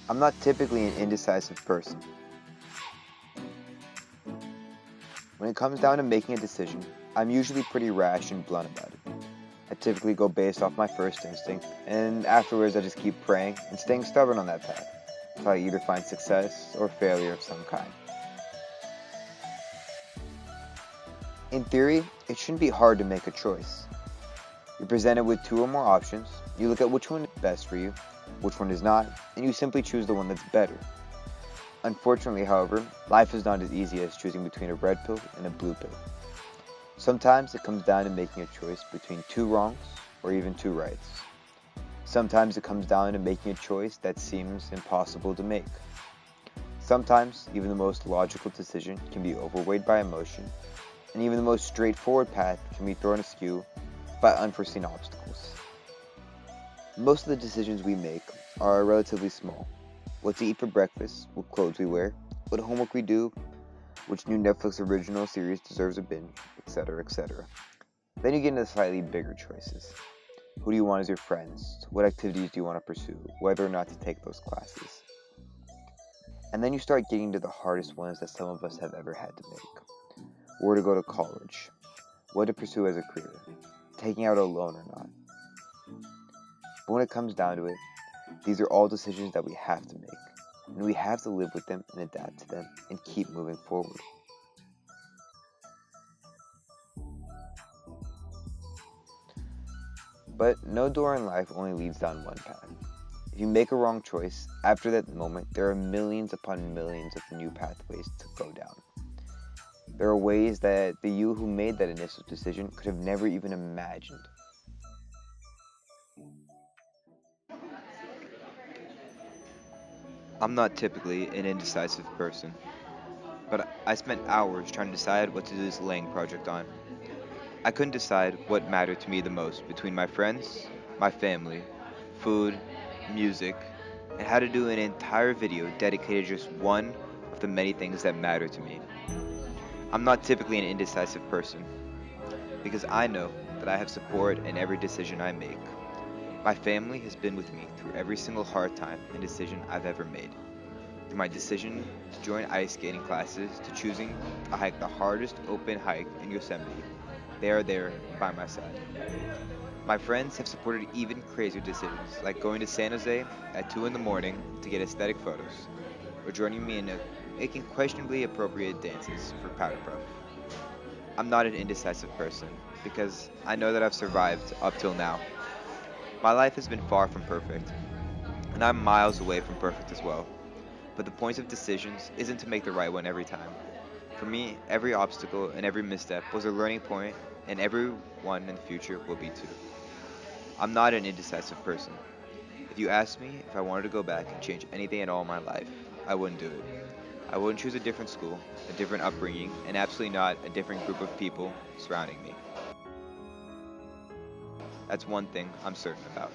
I'm not typically an indecisive person. When it comes down to making a decision, I'm usually pretty rash and blunt about it. I typically go based off my first instinct, and afterwards I just keep praying and staying stubborn on that path until I either find success or failure of some kind. In theory, it shouldn't be hard to make a choice. You're presented with two or more options, you look at which one is best for you, which one is not, and you simply choose the one that's better. Unfortunately, however, life is not as easy as choosing between a red pill and a blue pill. Sometimes it comes down to making a choice between two wrongs or even two rights. Sometimes it comes down to making a choice that seems impossible to make. Sometimes even the most logical decision can be overweighed by emotion, and even the most straightforward path can be thrown askew by unforeseen obstacles. Most of the decisions we make are relatively small. What to eat for breakfast, what clothes we wear, what homework we do, which new Netflix original series deserves a binge, etc., etc. Then you get into slightly bigger choices. Who do you want as your friends? What activities do you want to pursue? Whether or not to take those classes. And then you start getting to the hardest ones that some of us have ever had to make. Where to go to college, what to pursue as a career, taking out a loan or not. But when it comes down to it, these are all decisions that we have to make, and we have to live with them and adapt to them and keep moving forward. But no door in life only leads down one path. If you make a wrong choice, after that moment, there are millions upon millions of new pathways to go down. There are ways that the you who made that initial decision could have never even imagined. I'm not typically an indecisive person, but I spent hours trying to decide what to do this laying project on. I couldn't decide what mattered to me the most between my friends, my family, food, music, and how to do an entire video dedicated to just one of the many things that matter to me. I'm not typically an indecisive person because I know that I have support in every decision I make. My family has been with me through every single hard time and decision I've ever made. From my decision to join ice skating classes to choosing to hike the hardest open hike in Yosemite, they are there by my side. My friends have supported even crazier decisions, like going to San Jose at 2 in the morning to get aesthetic photos, or joining me in making questionably appropriate dances for Powder Puff. I'm not an indecisive person, because I know that I've survived up till now. My life has been far from perfect, and I'm miles away from perfect as well. But the point of decisions isn't to make the right one every time. For me, every obstacle and every misstep was a learning point, and every one in the future will be too. I'm not an indecisive person. If you asked me if I wanted to go back and change anything at all in my life, I wouldn't do it. I wouldn't choose a different school, a different upbringing, and absolutely not a different group of people surrounding me. That's one thing I'm certain about.